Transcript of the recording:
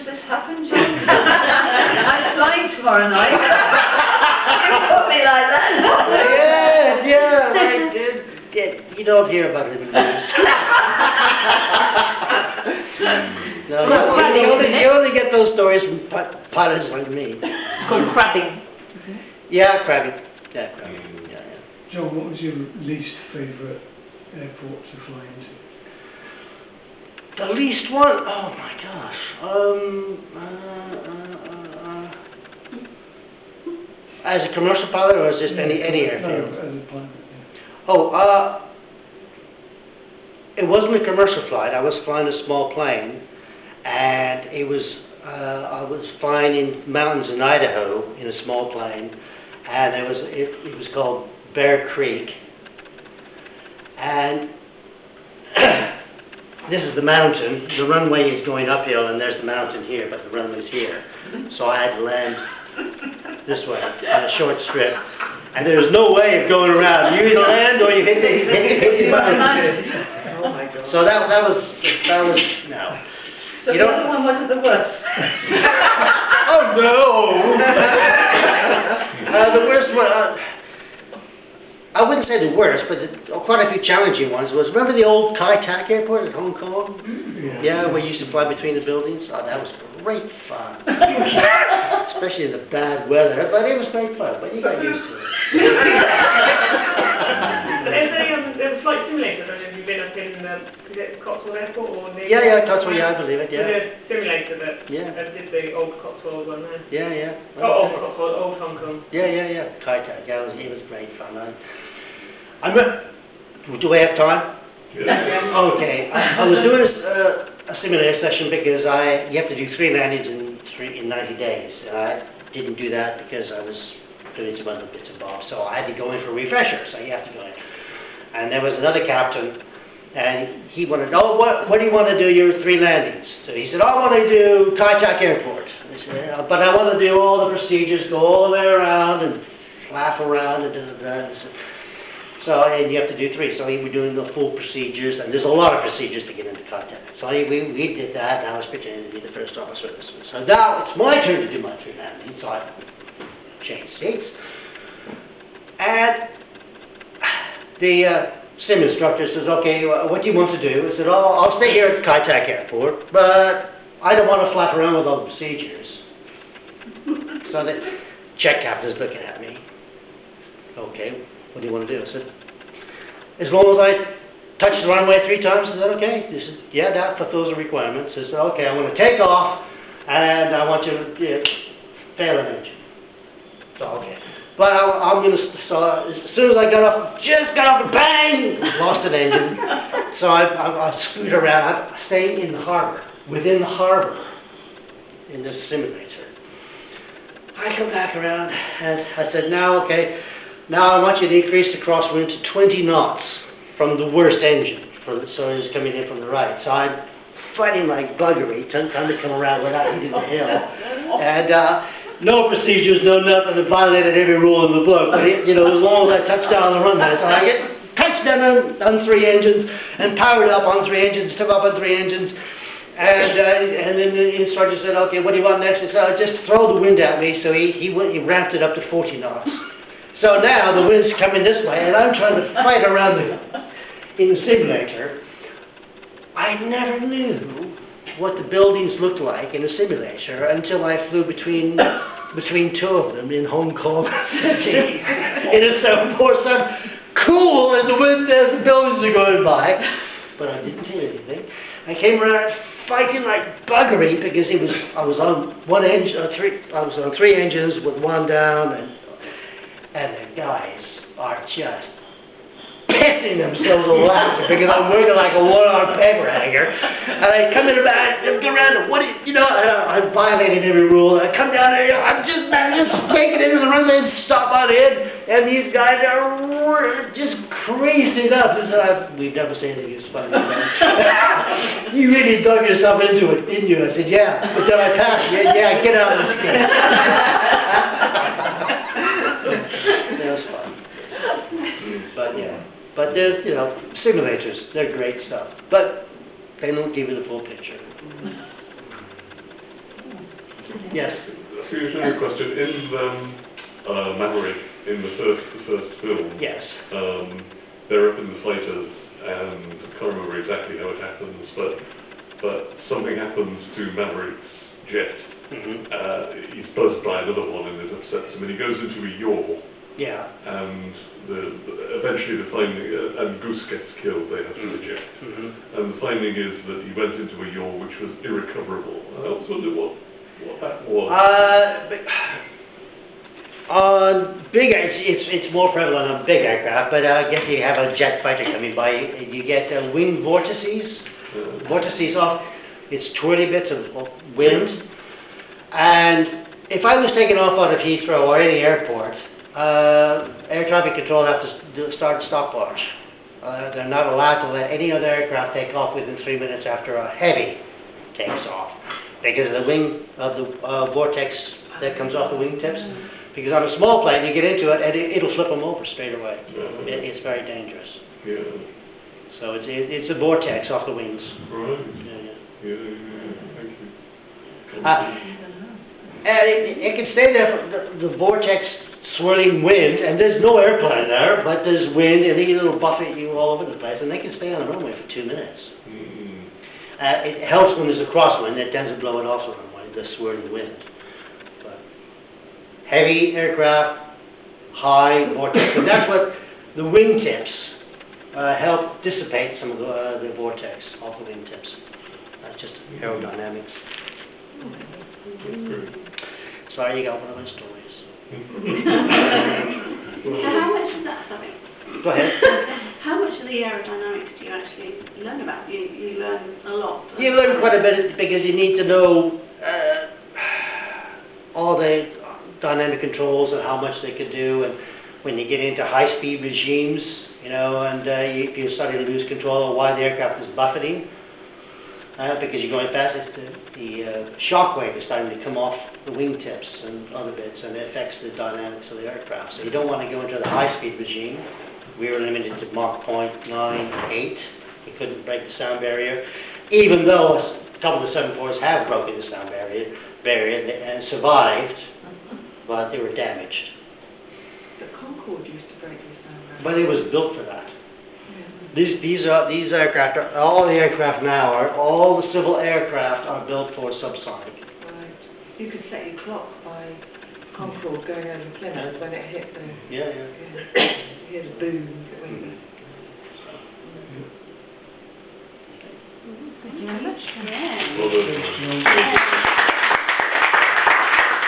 does this happen, John? I'm flying tomorrow night. You put me like that. You don't hear about it in the news. No, you only get those stories from pilots like me. It's called crabbing. Yeah, crabbing. Yeah, crabbing. Yeah. John, what was your least favourite airport to fly into? The least one? Oh my gosh. As a commercial pilot, or is just any airfield? No, as a pilot. It wasn't a commercial flight. I was flying a small plane, and it was I was flying in mountains in Idaho in a small plane, and it was called Bear Creek, and this is the mountain. The runway is going uphill, and there's the mountain here, but the runway's here. So I had to land this way on a short strip, and there was no way of going around. You either land or you hit the mountain. Oh my God. So that was no. So the other one wasn't the worst. Oh no! The worst one. I wouldn't say the worst, but quite a few challenging ones was, remember the old Kai Tak airport at Hong Kong? Yeah, where you used to fly between the buildings? Oh, that was great fun. Especially in the bad weather, but it was great fun, but you got used to it. There's a flight simulator, I don't know if you've been up in, is it Cotswold Airport or near? Yeah, Cotswold, yeah, I believe it, yeah. There's a simulator that did the old Cotswold one there. Yeah. Oh, old Cotswold, old Hong Kong. Yeah. Kai Tak, yeah, it was great fun. Do we have time? Yeah. Okay. I was doing a simulator session because you have to do 3 landings in 90 days. I didn't do that because I was doing some other bits and bobs, so I had to go in for a refresher, so you have to go in. And there was another captain, and he wanted, what do you want to do your 3 landings? So he said, I want to do Kai Tak Airport. I said, but I want to do all the procedures, go all the way around and flap around and da-da-da. And you have to do 3. So we were doing the full procedures, and there's a lot of procedures to get into Kai Tak. So we did that, and I was pretending to be the first officer of this one. So now it's my turn to do my 3 landings, so I changed seats. And the sim instructor says, okay, what do you want to do? I said, I'll stay here at Kai Tak Airport, but I don't want to flap around with all the procedures. So the check captain's looking at me. Okay, what do you want to do? I said, as long as I touch the runway 3 times, is that okay? He said, yeah, that fulfills the requirements. I said, okay, I want to take off, and I want you to fail an engine. So, okay. But I'm going to, so as soon as I just got off, bang, lost an engine. So I screwed around. I'm staying in the harbor, within the harbor, in this simulator. I come back around, and I said, now I want you to increase the crosswind to 20 knots from the worst engine, so it's coming in from the right. So I'm fighting like buggery, trying to come around without hitting the hill. And no procedures, no nothing. I violated every rule in the book. But as long as I touched down on the runway, so I get touched down on 3 engines and powered up on 3 engines, took off on 3 engines, and then the instructor said, "Okay, what do you want next?" I said, "Just throw the wind at me." So he ramped it up to 40 knots. So now the wind's coming this way, and I'm trying to fight around in the simulator. I never knew what the buildings looked like in a simulator until I flew between 2 of them in Hong Kong City in a 747. Cool as the wind as the buildings are going by, but I didn't see anything. I came around fighting like buggery because I was on 1 engine, I was on 3 engines with 1 down, and the guys are just pissing themselves a laughing because I'm working like a 1-armed paper hanger. And I come in around, I violated every rule. I come down there, I'm just taking it into the runway and stop on in, and these guys are just crazy enough. We've never seen anything as funny as that. You really dug yourself into it, didn't you? I said, yeah. But then I passed. Yeah, get out of this game. That was fun. But yeah. But there's, simulators, they're great stuff. But they don't give you the full picture. Yes. A serious question. In Maverick, in the first film, Yes. they're up in the fighters, and I can't remember exactly how it happens, but something happens to Maverick's jet. He's buzzed by another one, and it upsets him, and he goes into a yaw. Yeah. And eventually the finding, and Goose gets killed, they have to reject. And the finding is that he went into a yaw which was irrecoverable. I was wondering what that was. On big, it's more prevalent on big aircraft, but I guess you have a jet fighter coming by, you get wind vortices. Vortices off, it's twirly bits of wind. And if I was taken off out of Heathrow or any airport, air traffic control have to start a stopwatch. They're not allowed to let any other aircraft take off within 3 minutes after a heavy takes off, because of the wing of the vortex that comes off the wingtips. Because on a small plane, you get into it and it'll flip them over straight away. It's very dangerous. Yeah. So it's a vortex off the wings. Right. Yeah. Thank you. And it can stay there for the vortex swirling wind, and there's no airplane there, but there's wind, and it'll buffet you all over the place, and they can stay on the runway for 2 minutes. It helps when there's a crosswind, it tends to blow it off the runway, the swirling wind. But heavy aircraft, high vortex, and that's what the wingtips help dissipate some of the vortex off the wingtips. That's just aerodynamics. Sorry, you got one of my stories. How much is that, sorry? Go ahead. How much of the aerodynamics do you actually learn about? You learn a lot. You learn quite a bit because you need to know all the dynamic controls and how much they could do, and when you get into high-speed regimes, you know, and you're starting to lose control of why the aircraft is buffeting, because you're going fast, the shock wave is starting to come off the wingtips and other bits, and it affects the dynamics of the aircraft. So you don't want to go into the high-speed regime. We were limited to Mach 0.98. We couldn't break the sound barrier, even though a couple of the 747s have broken the sound barrier and survived, but they were damaged. The Concorde used to break the sound barrier. But it was built for that. These aircraft, all the aircraft now, all the civil aircraft are built for subsonic. Right. You could set your clock by Concorde going over Plymouth when it hit the... Yeah. You hear the boom that went back. Thank you very much. Yeah. Well done. Yeah.